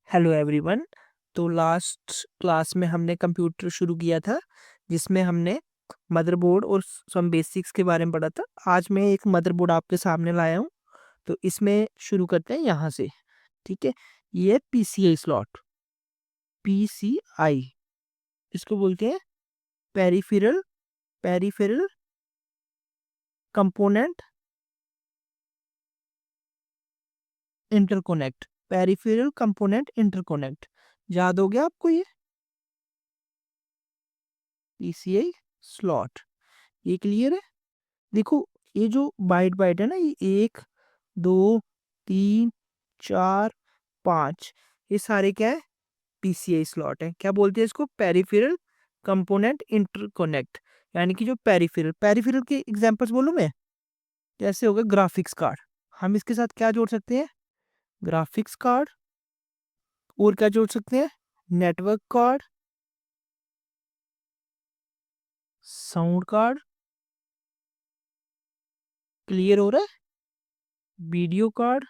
Hello everyone. तो last class में हमने कंप्यूटर शुरू किया था, जिसमें हमने मदरबोर्ड और सम बेसिक्स के बारे में पढ़ा था। आज मैं एक मदरबोर्ड आपके सामने लाया हूँ, तो इसमें शुरू करते हैं यहाँ से। ठीक है, ये पीसीआई स्लॉट, पीसीआई इसको बोलते हैं peripheral peripheral component interconnect. Peripheral component interconnect याद हो गया आपको? ये पीसीआई स्लॉट, ये क्लियर है? देखो, ये जो बाइट बाइट है ना, ये 1 2 3 4 5, ये सारे क्या है? पीसीआई स्लॉट है। क्या बोलते हैं इसको? Peripheral component interconnect. यानी कि जो पेरिफेरल पेरिफेरल के एग्जांपल्स बोलूं मैं, जैसे हो गया ग्राफिक्स कार्ड। हम इसके साथ क्या जोड़ सकते हैं? Graphics card. और क्या जोड़ सकते हैं? Network card, sound card. Clear हो रहा है? Video card.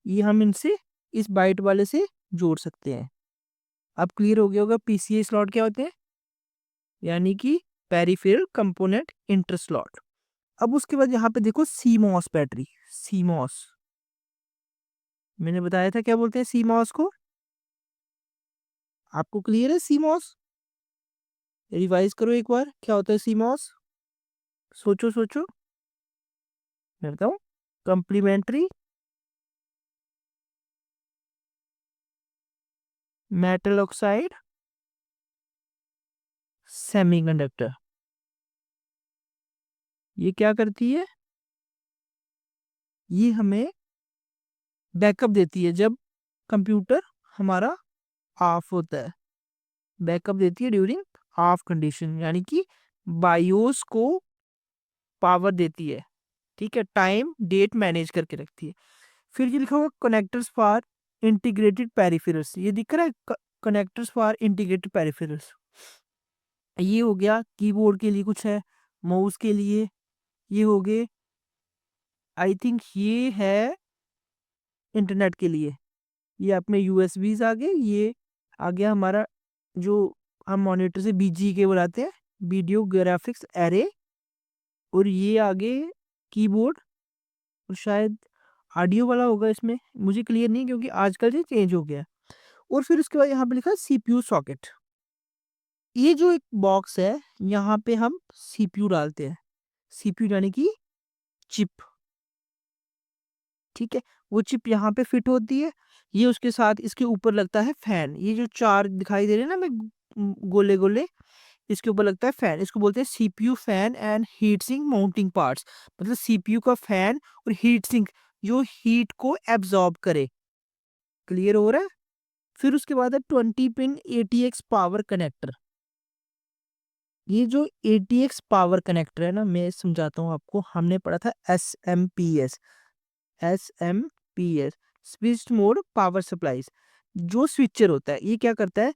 ये हम इनसे, इस बाइट वाले से जोड़ सकते हैं। अब क्लियर हो गया होगा पीसीआई स्लॉट क्या होते हैं, यानी कि पेरिफेरल कंपोनेंट इंटर स्लॉट। अब उसके बाद यहाँ पे देखो सीमॉस बैटरी। सीमॉस, मैंने बताया था क्या बोलते हैं सीमॉस को। आपको क्लियर है सीमॉस? रिवाइज करो एक बार, क्या होता है सीमॉस? सोचो सोचो, मैं बताऊं। Complementary metal oxide semiconductor. ये क्या करती है? ये हमें बैकअप देती है जब कंप्यूटर हमारा ऑफ होता है। बैकअप देती है ड्यूरिंग ऑफ कंडीशन, यानी कि बायोस को पावर देती है। ठीक है, टाइम डेट मैनेज करके रखती है। फिर ये लिखा हुआ कनेक्टर्स फॉर इंटीग्रेटेड पेरिफेरल्स, ये दिख रहा है कनेक्टर्स फॉर इंटीग्रेटेड पेरिफेरल्स। ये हो गया कीबोर्ड के लिए कुछ है, माउस के लिए ये हो गए, आई थिंक ये है इंटरनेट के लिए। ये अपने यूएसबीज आ गए, ये आ गया हमारा जो हम मॉनिटर से बीजी के बुलाते हैं, वीडियो ग्राफिक्स एरे। और ये आगे कीबोर्ड, और शायद ऑडियो वाला होगा इसमें, मुझे क्लियर नहीं क्योंकि आजकल ये चेंज हो गया है। और फिर उसके बाद यहाँ पे लिखा है सीपीयू सॉकेट। ये जो एक बॉक्स है, यहाँ पे हम सीपीयू डालते हैं। सीपीयू यानी कि चिप। ठीक है, वो चिप यहाँ पे फिट होती है। ये उसके साथ इसके ऊपर लगता है फैन। ये जो चार दिखाई दे रहे हैं ना, मैं गोले गोले, इसके ऊपर लगता है फैन। इसको बोलते हैं CPU fan and heat sink mounting parts. मतलब सीपीयू का फैन और हीट सिंक जो हीट को एब्जॉर्ब करे। क्लियर हो रहा है? फिर उसके बाद है 20 पिन एटीएक्स पावर कनेक्टर। ये जो एटीएक्स पावर कनेक्टर है ना, मैं समझाता हूँ आपको। हमने पढ़ा था SMPS. SMPS switched mode power supplies. जो स्विचर होता है, ये क्या करता है?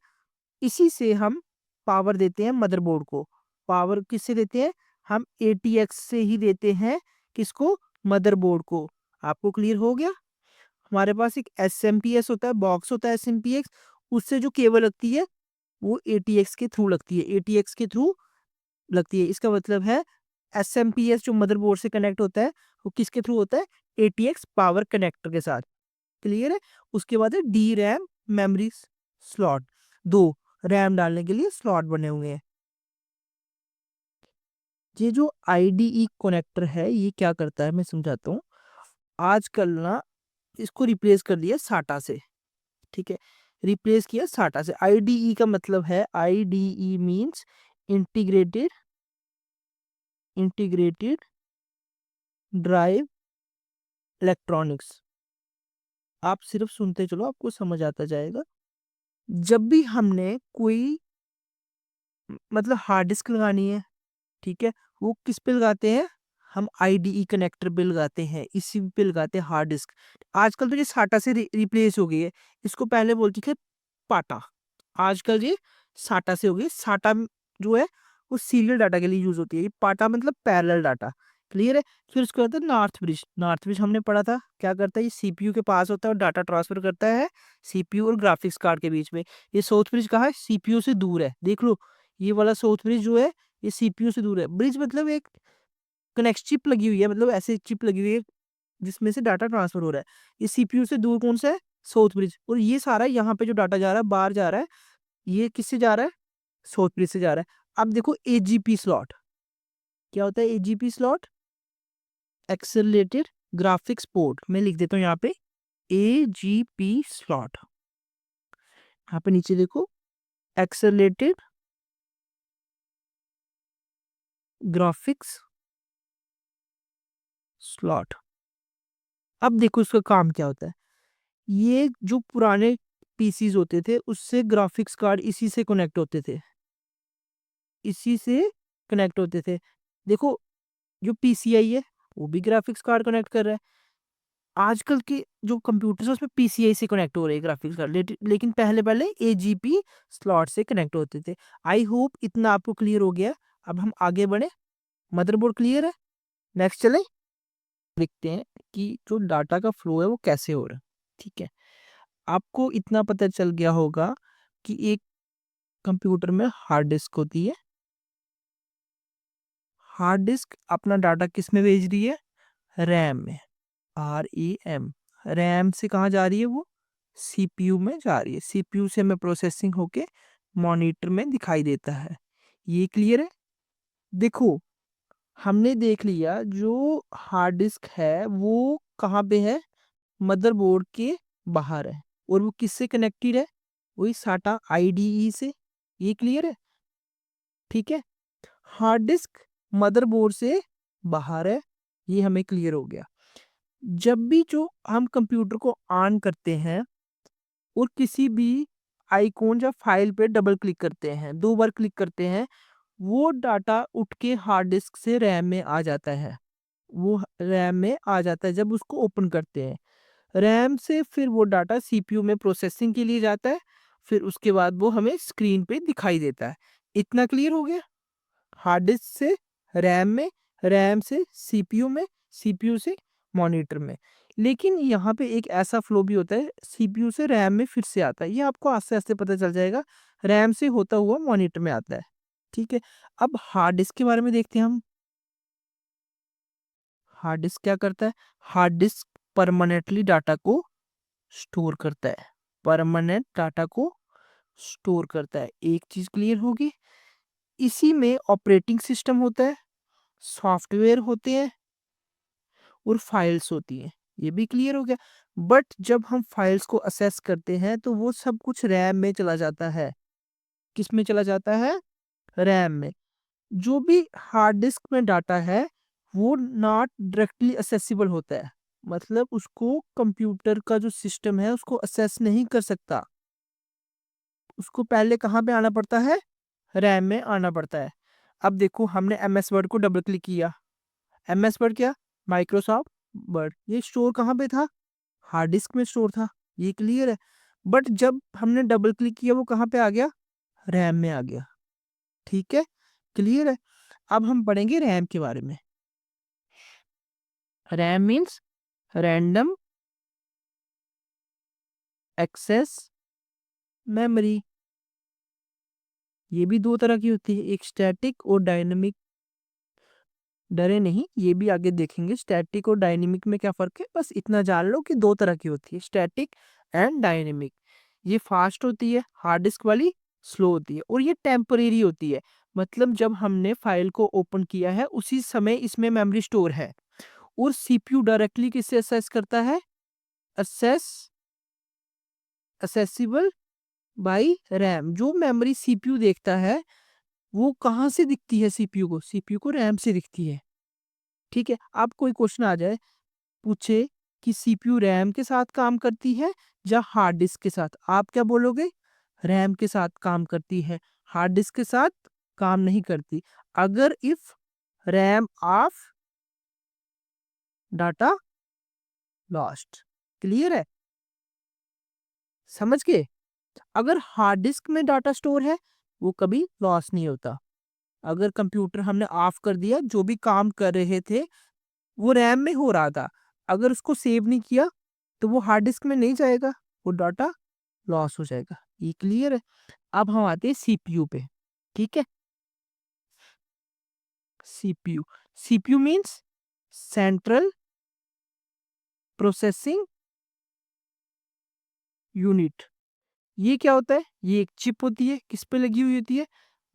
इसी से हम पावर देते हैं मदरबोर्ड को। पावर किससे देते हैं? हम एटीएक्स से ही देते हैं। किसको? मदरबोर्ड को। आपको क्लियर हो गया? हमारे पास एक एसएमपीएस होता है, बॉक्स होता है एसएमपीएक्स। उससे जो केबल लगती है वो एटीएक्स के थ्रू लगती है। एटीएक्स के थ्रू लगती है, इसका मतलब है एसएमपीएस जो मदरबोर्ड से कनेक्ट होता है, वो किसके थ्रू होता है? एटीएक्स पावर कनेक्टर के साथ। क्लियर है? उसके बाद है डी रैम मेमोरी स्लॉट। दो रैम डालने के लिए स्लॉट बने हुए हैं। ये जो आईडीई कनेक्टर है, ये क्या करता है मैं समझाता हूँ। आजकल ना इसको रिप्लेस कर दिया साटा से। ठीक है, रिप्लेस किया साटा से। आईडीई का मतलब है, IDE means integrated integrated drive electronics. आप सिर्फ सुनते चलो, आपको समझ आता जाएगा। जब भी हमने कोई मतलब हार्ड डिस्क लगानी है, ठीक है, वो किस पे लगाते हैं? हम आईडीई कनेक्टर पे लगाते हैं, इसी पे लगाते हैं हार्ड डिस्क। आजकल तो ये साटा से रिप्लेस हो गई है। इसको पहले बोलती थे पाटा, आजकल ये साटा से हो गई। साटा जो है वो सीरियल डाटा के लिए यूज होती है। ये पाटा मतलब पैरेलल डाटा। क्लियर है। फिर उसके बाद नॉर्थ ब्रिज। नॉर्थ ब्रिज हमने पढ़ा था, क्या करता है, ये सीपीयू के पास होता है और डाटा ट्रांसफर करता है सीपीयू और ग्राफिक्स कार्ड के बीच में। ये साउथ ब्रिज कहाँ है, सीपीयू से दूर है, देख लो ये वाला साउथ ब्रिज जो है ये सीपीयू से दूर है। ब्रिज मतलब एक कनेक्ट चिप लगी हुई है, मतलब ऐसे चिप लगी हुई है जिसमें से डाटा ट्रांसफर हो रहा है। ये सीपीयू से दूर कौन सा है, साउथ ब्रिज। और ये सारा यहाँ पे जो डाटा जा रहा है बाहर जा रहा है, ये किससे जा रहा है, साउथ ब्रिज से जा रहा है। अब देखो एजीपी स्लॉट क्या होता है, AGP slot accelerated graphics port, मैं लिख देता हूँ यहाँ पे एजीपी स्लॉट। यहाँ पे नीचे देखो एक्सेलरेटेड ग्राफिक्स स्लॉट। अब देखो इसका काम क्या होता है, ये जो पुराने पीसीज होते थे उससे ग्राफिक्स कार्ड इसी से कनेक्ट होते थे, इसी से कनेक्ट होते थे। देखो जो पीसीआई है वो भी ग्राफिक्स कार्ड कनेक्ट कर रहा है। आजकल के जो कंप्यूटर्स है उसमें पीसीआई से कनेक्ट हो रहे हैं ग्राफिक्स कार्ड, लेकिन पहले पहले एजीपी स्लॉट से कनेक्ट होते थे। आई होप इतना आपको क्लियर हो गया। अब हम आगे बढ़े, मदरबोर्ड क्लियर है, नेक्स्ट चले देखते हैं कि जो डाटा का फ्लो है वो कैसे हो रहा है। ठीक है, आपको इतना पता चल गया होगा कि एक कंप्यूटर में हार्ड डिस्क होती है। हार्ड डिस्क अपना डाटा किस में भेज रही है, रैम में, REM। रैम से कहाँ जा रही है वो, सीपीयू में जा रही है, सीपीयू से हमें प्रोसेसिंग होके मॉनिटर में दिखाई देता है। ये क्लियर है। देखो हमने देख लिया जो हार्ड डिस्क है वो कहाँ पे है, मदरबोर्ड के बाहर है, और वो किससे कनेक्टेड है, वही साटा आईडीई से। ये क्लियर है, ठीक है। हार्ड डिस्क मदरबोर्ड से बाहर है, ये हमें क्लियर हो गया। जब भी जो हम कंप्यूटर को ऑन करते हैं और किसी भी आइकॉन या फाइल पे डबल क्लिक करते हैं, 2 बार क्लिक करते हैं, वो डाटा उठ के हार्ड डिस्क से रैम में आ जाता है, वो रैम में आ जाता है जब उसको ओपन करते हैं। रैम से फिर वो डाटा सीपीयू में प्रोसेसिंग के लिए जाता है, फिर उसके बाद वो हमें स्क्रीन पे दिखाई देता है। इतना क्लियर हो गया। हार्ड डिस्क से रैम में, रैम से सीपीयू में, सीपीयू से मॉनिटर में। लेकिन यहाँ पे एक ऐसा फ्लो भी होता है, सीपीयू से रैम में फिर से आता है, ये आपको आस्ते आस्ते पता चल जाएगा। रैम से होता हुआ मॉनिटर में आता है, ठीक है। अब हार्ड डिस्क के बारे में देखते हैं हम। हार्ड डिस्क क्या करता है, हार्ड डिस्क परमानेंटली डाटा को स्टोर करता है, परमानेंट डाटा को स्टोर करता है। एक चीज क्लियर होगी, इसी में ऑपरेटिंग सिस्टम होता है, सॉफ्टवेयर होते हैं और फाइल्स होती हैं। ये भी क्लियर हो गया। बट जब हम फाइल्स को असेस करते हैं तो वो सब कुछ रैम में चला जाता है। किस में चला जाता है, रैम में। जो भी हार्ड डिस्क में डाटा है वो नॉट डायरेक्टली असेसिबल होता है, मतलब उसको कंप्यूटर का जो सिस्टम है उसको असेस नहीं कर सकता, उसको पहले कहाँ पे आना पड़ता है, रैम में आना पड़ता है। अब देखो हमने MS वर्ड को डबल क्लिक किया, MS वर्ड क्या, माइक्रोसॉफ्ट वर्ड, ये स्टोर कहाँ पे था, हार्ड डिस्क में स्टोर था। ये क्लियर है। बट जब हमने डबल क्लिक किया वो कहाँ पे आ गया, रैम में आ गया, ठीक है, क्लियर है। अब हम पढ़ेंगे रैम के बारे में। RAM means random access memory. ये भी 2 तरह की होती है, एक स्टैटिक और डायनेमिक। डरे नहीं, ये भी आगे देखेंगे स्टैटिक और डायनेमिक में क्या फर्क है, बस इतना जान लो कि 2 तरह की होती है, स्टैटिक एंड डायनेमिक। ये फास्ट होती है, हार्ड डिस्क वाली स्लो होती है, और ये टेम्परेरी होती है, मतलब जब हमने फाइल को ओपन किया है उसी समय इसमें मेमोरी स्टोर है। और सीपीयू डायरेक्टली किससे असेस करता है, असेस असेसिबल बाई रैम। जो मेमोरी सीपीयू देखता है वो कहाँ से दिखती है, सीपीयू को रैम से दिखती है, ठीक है। अब कोई क्वेश्चन आ जाए, पूछे कि सीपीयू रैम के साथ काम करती है या हार्ड डिस्क के साथ, आप क्या बोलोगे, रैम के साथ काम करती है, हार्ड डिस्क के साथ काम नहीं करती। अगर if RAM of data lost, clear है, समझ गए। अगर हार्ड डिस्क में डाटा स्टोर है वो कभी लॉस नहीं होता, अगर कंप्यूटर हमने ऑफ कर दिया, जो भी काम कर रहे थे वो रैम में हो रहा था, अगर उसको सेव नहीं किया तो वो हार्ड डिस्क में नहीं जाएगा, वो डाटा लॉस हो जाएगा। ये क्लियर है? अब हम आते हैं सीपीयू पे। ठीक है, CPU, CPU means central processing unit. ये क्या होता है? ये एक चिप होती है, किस पे लगी हुई होती है?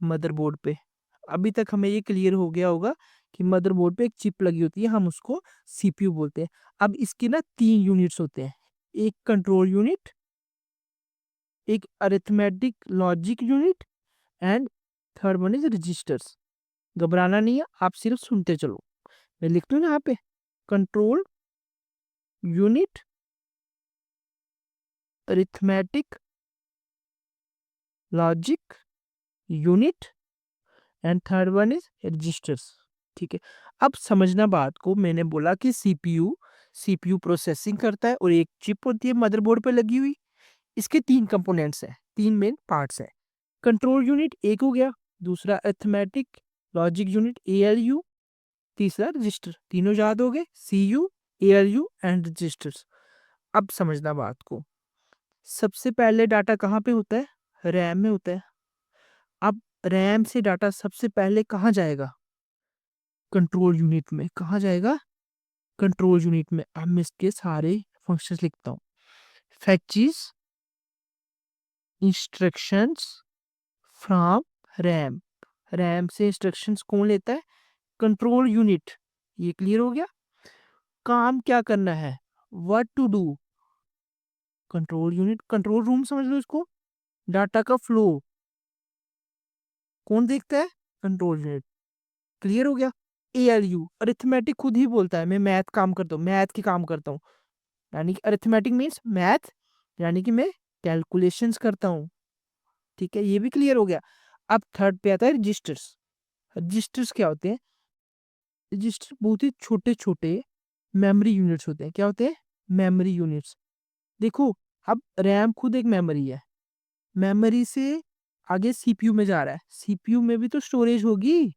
मदरबोर्ड पे। अभी तक हमें ये क्लियर हो गया होगा कि मदरबोर्ड पे एक चिप लगी होती है, हम उसको सीपीयू बोलते हैं। अब इसके ना 3 यूनिट्स होते हैं, एक कंट्रोल यूनिट, एक arithmetic logic unit and third one is registers. घबराना नहीं है, आप सिर्फ सुनते चलो। मैं लिख दूं ना यहाँ पे, control unit, arithmetic logic unit and third one is registers. ठीक है, अब समझना बात को। मैंने बोला कि सीपीयू, सीपीयू प्रोसेसिंग करता है और एक चिप होती है मदरबोर्ड पे लगी हुई। इसके 3 कंपोनेंट्स हैं, 3 मेन पार्ट्स हैं। कंट्रोल यूनिट एक हो गया, दूसरा अरिथमेटिक लॉजिक यूनिट एएलयू, तीसरा रजिस्टर। तीनों याद हो गए, सीयू, एएलयू एंड रजिस्टर्स। अब समझना बात को, सबसे पहले डाटा कहाँ पे होता है? रैम में होता है। अब रैम से डाटा सबसे पहले कहाँ जाएगा? कंट्रोल यूनिट में। कहाँ जाएगा? कंट्रोल यूनिट में। अब मैं इसके सारे फंक्शंस लिखता हूँ। फैक्चीज इंस्ट्रक्शंस फ्रॉम रैम। रैम से इंस्ट्रक्शंस कौन लेता है? Control unit. ये क्लियर हो गया? काम क्या करना है? What to do? Control unit, control room समझ लो इसको। डाटा का फ्लो कौन देखता है? Control unit. क्लियर हो गया? एएलयू, अरिथमेटिक खुद ही बोलता है मैं मैथ काम करता हूँ, मैथ की काम करता हूँ। यानी कि अरिथमेटिक मीन्स मैथ, यानी कि मैं कैलकुलेशंस करता हूँ। ठीक है, ये भी क्लियर हो गया। अब थर्ड पे आता है रजिस्टर्स। रजिस्टर्स क्या होते हैं? रजिस्टर बहुत ही छोटे छोटे मेमोरी यूनिट्स होते हैं। क्या होते हैं? Memory units. देखो, अब रैम खुद एक मेमोरी है, मेमोरी से आगे सीपीयू में जा रहा है, सीपीयू में भी तो स्टोरेज होगी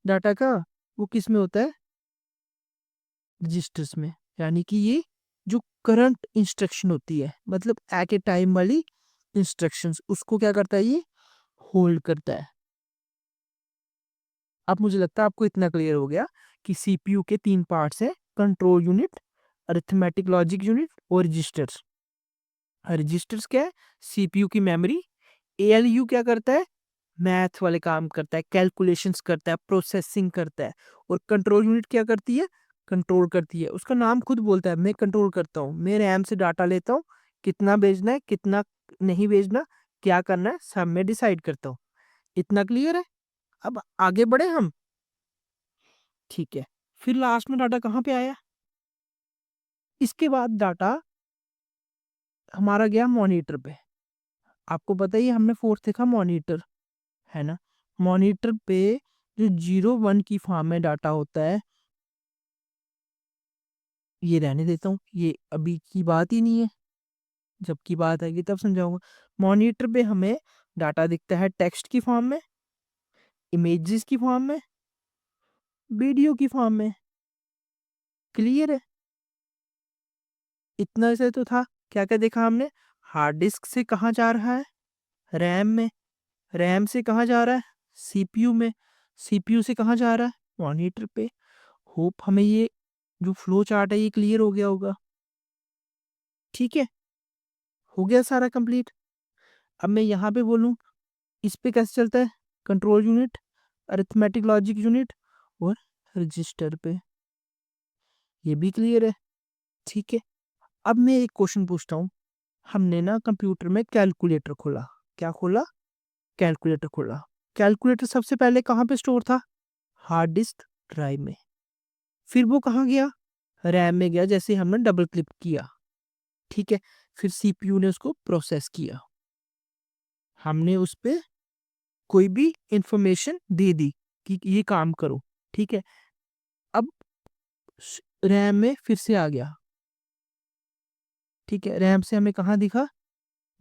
डाटा का, वो किस में होता है? रजिस्टर्स में। यानी कि ये जो करंट इंस्ट्रक्शन होती है, मतलब एट ए टाइम वाली इंस्ट्रक्शंस, उसको क्या करता है? ये होल्ड करता है। अब मुझे लगता है आपको इतना क्लियर हो गया कि सीपीयू के 3 पार्ट्स हैं, control unit, arithmetic logic unit और रजिस्टर्स। रजिस्टर्स क्या है? सीपीयू की मेमोरी। एएलयू क्या करता है? मैथ वाले काम करता है, कैलकुलेशंस करता है, प्रोसेसिंग करता है। और कंट्रोल यूनिट क्या करती है? कंट्रोल करती है। उसका नाम खुद बोलता है मैं कंट्रोल करता हूँ, मैं रैम से डाटा लेता हूँ, कितना भेजना है कितना नहीं भेजना, क्या करना है, सब मैं डिसाइड करता हूँ। इतना क्लियर है? अब आगे बढ़े हम। ठीक है, फिर लास्ट में डाटा कहाँ पे आया? इसके बाद डाटा हमारा गया मॉनिटर पे। आपको पता ही है, हमने फोर्थ देखा मॉनिटर, है ना? मॉनिटर पे जो 0 1 की फॉर्म में डाटा होता है, ये रहने देता हूँ, ये अभी की बात ही नहीं है, जब की बात आएगी तब समझाऊंगा। मॉनिटर पे हमें डाटा दिखता है टेक्स्ट की फॉर्म में, इमेजेस की फॉर्म में, वीडियो की फॉर्म में। क्लियर है? इतना से तो था। क्या क्या देखा हमने? हार्ड डिस्क से कहाँ जा रहा है? रैम में। रैम से कहाँ जा रहा है? सीपीयू में। सीपीयू से कहाँ जा रहा है? मॉनिटर पे। होप हमें ये जो फ्लो चार्ट है ये क्लियर हो गया होगा। ठीक है, हो गया सारा कंप्लीट। अब मैं यहाँ पे बोलूँ, इस पे कैसे चलता है? Control unit, arithmetic logic unit और रजिस्टर पे। ये भी क्लियर है? ठीक है, अब मैं एक क्वेश्चन पूछता हूँ। हमने ना कंप्यूटर में कैलकुलेटर खोला। क्या खोला? कैलकुलेटर खोला। कैलकुलेटर सबसे पहले कहाँ पे स्टोर था? हार्ड डिस्क ड्राइव में। फिर वो कहाँ गया? रैम में गया, जैसे हमने डबल क्लिक किया। ठीक है, फिर सीपीयू ने उसको प्रोसेस किया, हमने उस पे कोई भी इंफॉर्मेशन दे दी कि ये काम करो। ठीक है, अब रैम में फिर से आ गया। ठीक है, रैम से हमें कहाँ दिखा?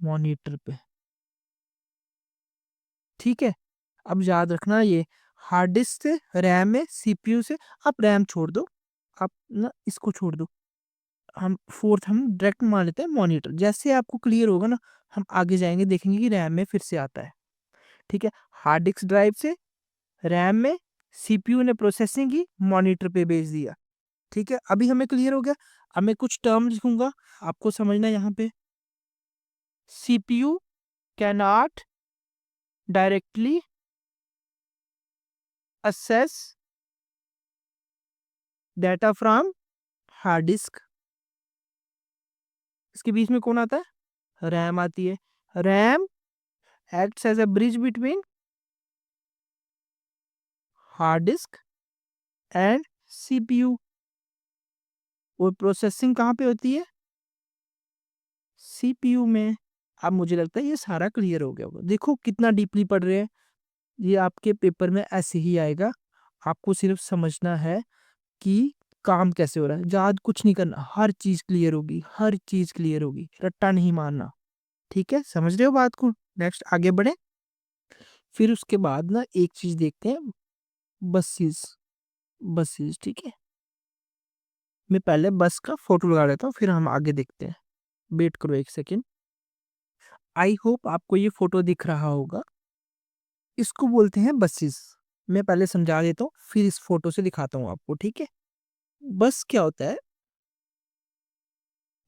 मॉनिटर पे। ठीक है, अब याद रखना ये हार्ड डिस्क से, रैम में, सीपीयू से, आप रैम छोड़ दो, आप ना इसको छोड़ दो, हम फोर्थ हम डायरेक्ट मान लेते हैं मॉनिटर। जैसे आपको क्लियर होगा ना, हम आगे जाएंगे देखेंगे कि रैम में फिर से आता है। ठीक है, हार्ड डिस्क ड्राइव से रैम में, सीपीयू ने प्रोसेसिंग की, मॉनिटर पे भेज दिया। ठीक है, अभी हमें क्लियर हो गया। अब मैं कुछ टर्म लिखूंगा, आपको समझना है यहाँ पे। CPU cannot directly access data from hard disk. इसके बीच में कौन आता है? रैम आती है। RAM acts as a bridge between hard disk and CPU. और प्रोसेसिंग कहाँ पे होती है? सीपीयू में। अब मुझे लगता है ये सारा क्लियर हो गया होगा। देखो कितना डीपली पढ़ रहे हैं, ये आपके पेपर में ऐसे ही आएगा। आपको सिर्फ समझना है कि काम कैसे हो रहा है, याद कुछ नहीं करना, हर चीज क्लियर होगी, हर चीज क्लियर होगी, रट्टा नहीं मारना। ठीक है, समझ रहे हो बात को? नेक्स्ट आगे बढ़े। फिर उसके बाद ना एक चीज देखते हैं, बसेस। बसेस, ठीक है, मैं पहले बस का फोटो लगा लेता हूँ, फिर हम आगे देखते हैं। वेट करो एक सेकेंड। आई होप आपको ये फोटो दिख रहा होगा। इसको बोलते हैं बसेस। मैं पहले समझा देता हूँ, फिर इस फोटो से दिखाता हूँ आपको। ठीक है, बस क्या होता है?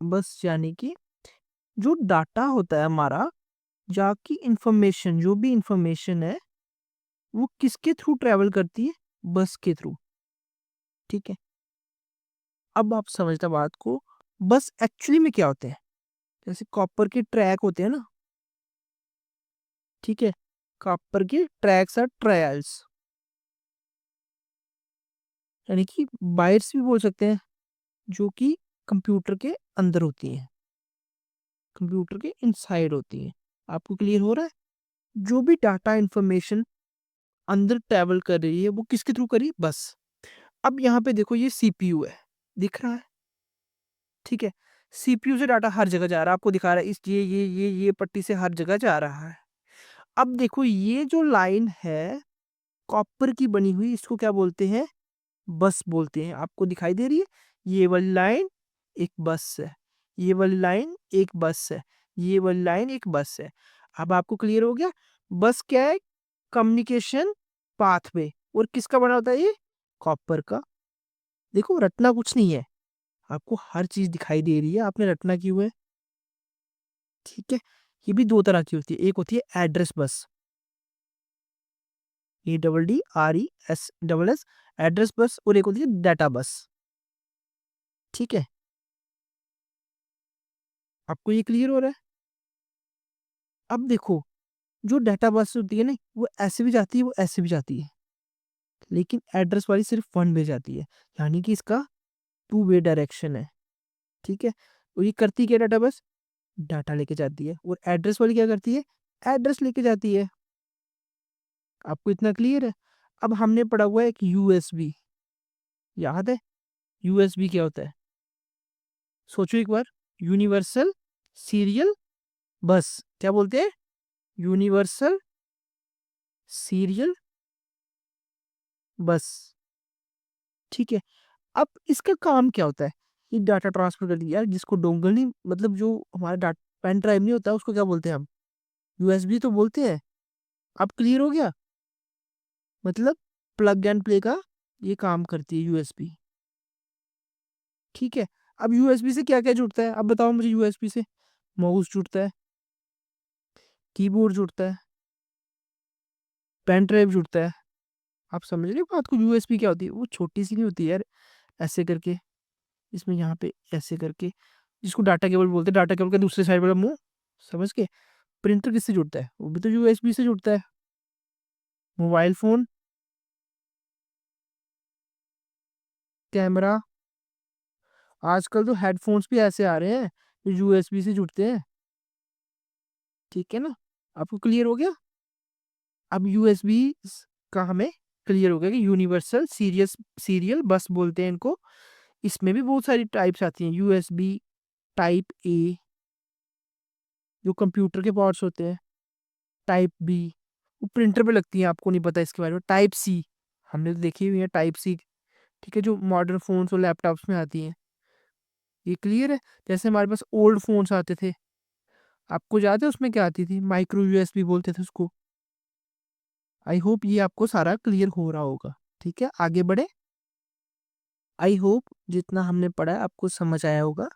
बस यानी कि जो डाटा होता है हमारा, जाकी इंफॉर्मेशन, जो भी इंफॉर्मेशन है वो किसके थ्रू ट्रेवल करती है? बस के थ्रू। ठीक है, अब आप समझते बात को। बस एक्चुअली में क्या होते हैं? जैसे कॉपर के ट्रैक होते हैं ना, ठीक है, कॉपर के ट्रैक्स आर ट्रायल्स, यानी कि बाइट्स भी बोल सकते हैं, जो कि कंप्यूटर के अंदर होती हैं, कंप्यूटर के इनसाइड होती हैं। आपको क्लियर हो रहा है? जो भी डाटा इंफॉर्मेशन अंदर ट्रेवल कर रही है वो किसके थ्रू करी? बस। अब यहाँ पे देखो ये सीपीयू है, दिख रहा है? ठीक है, सीपीयू से डाटा हर जगह जा रहा है, आपको दिखा रहा है, इस ये पट्टी से हर जगह जा रहा है। अब देखो ये जो लाइन है कॉपर की बनी हुई, इसको क्या बोलते हैं? बस बोलते हैं। आपको दिखाई दे रही है? ये वाली लाइन एक बस है, ये वाली लाइन एक बस है, ये वाली लाइन एक बस है। अब आपको क्लियर हो गया? बस क्या है? Communication pathway. और किसका बना होता है ये? कॉपर का। देखो रटना कुछ नहीं है, आपको हर चीज दिखाई दे रही है, आपने रटना क्यों है? ठीक है, ये भी दो तरह की होती है, एक होती है address bus, ADDRES address bus, और एक होती है डाटा बस। ठीक है, आपको ये क्लियर हो रहा है? अब देखो, जो डाटा बस होती है ना, वो ऐसे भी जाती है, वो ऐसे भी जाती है, लेकिन एड्रेस वाली सिर्फ वन वे जाती है, यानी कि इसका टू वे डायरेक्शन है। ठीक है, और ये करती क्या डाटा बस? डाटा लेके जाती है। और एड्रेस वाली क्या करती है? एड्रेस लेके जाती है। आपको इतना क्लियर है? अब हमने पढ़ा हुआ है एक यूएसबी, याद है? यूएसबी क्या होता है? सोचो एक बार। यूनिवर्सल सीरियल बस, क्या बोलते हैं? यूनिवर्सल सीरियल बस। ठीक है, अब इसका काम क्या होता है? ये डाटा ट्रांसफर कर दिया, जिसको डोंगल नहीं, मतलब जो हमारा डाटा पेन ड्राइव नहीं होता उसको क्या बोलते हैं हम? यूएसबी तो बोलते हैं। अब क्लियर हो गया? मतलब प्लग एंड प्ले का ये काम करती है यूएसबी। ठीक है, अब यूएसबी से क्या क्या जुड़ता है? अब बताओ मुझे। यूएसबी से माउस जुड़ता है, कीबोर्ड जुड़ता है, पेन ड्राइव जुड़ता है। आप समझ रहे हो बात को? यूएसबी क्या होती है? वो छोटी सी नहीं होती है यार, ऐसे करके, इसमें यहाँ पे ऐसे करके, जिसको डाटा केबल बोलते हैं, डाटा केबल का दूसरे साइड वाला मुंह, समझ के? प्रिंटर किससे जुड़ता है? वो भी तो यूएसबी से जुड़ता है। मोबाइल फोन, कैमरा, आजकल तो हेडफोन्स भी ऐसे आ रहे हैं जो यूएसबी से जुड़ते हैं। ठीक है ना? आपको क्लियर हो गया? अब यूएसबी का हमें क्लियर हो गया कि यूनिवर्सल सीरियस सीरियल बस बोलते हैं इनको। इसमें भी बहुत सारी टाइप्स आती हैं। यूएसबी टाइप ए, जो कंप्यूटर के पार्ट्स होते हैं, टाइप बी, वो प्रिंटर पे लगती है, आपको नहीं पता इसके बारे में। टाइप सी हमने तो देखी हुई है, टाइप सी, ठीक है, जो मॉडर्न फोन्स और लैपटॉप्स में आती हैं। ये क्लियर है? जैसे हमारे पास ओल्ड फोन्स आते थे, आपको याद है उसमें क्या आती थी? माइक्रो यूएसबी बोलते थे उसको। आई होप ये आपको सारा क्लियर हो रहा होगा। ठीक है, आगे बढ़े। आई होप जितना हमने पढ़ा है आपको समझ आया होगा।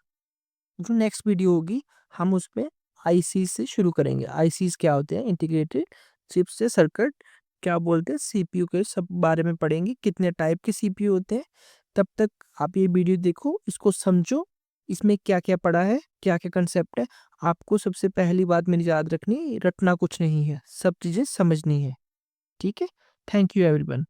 जो नेक्स्ट वीडियो होगी, हम उस पे आईसी से शुरू करेंगे। आईसीज क्या होते हैं? इंटीग्रेटेड चिप से सर्किट, क्या बोलते हैं, सीपीयू के सब बारे में पढ़ेंगे, कितने टाइप के सीपीयू होते हैं। तब तक आप ये वीडियो देखो, इसको समझो, इसमें क्या क्या पढ़ा है, क्या क्या कंसेप्ट है। आपको सबसे पहली बात मेरी याद रखनी, रटना कुछ नहीं है, सब चीज़ें समझनी है। ठीक है, थैंक यू एवरीवन।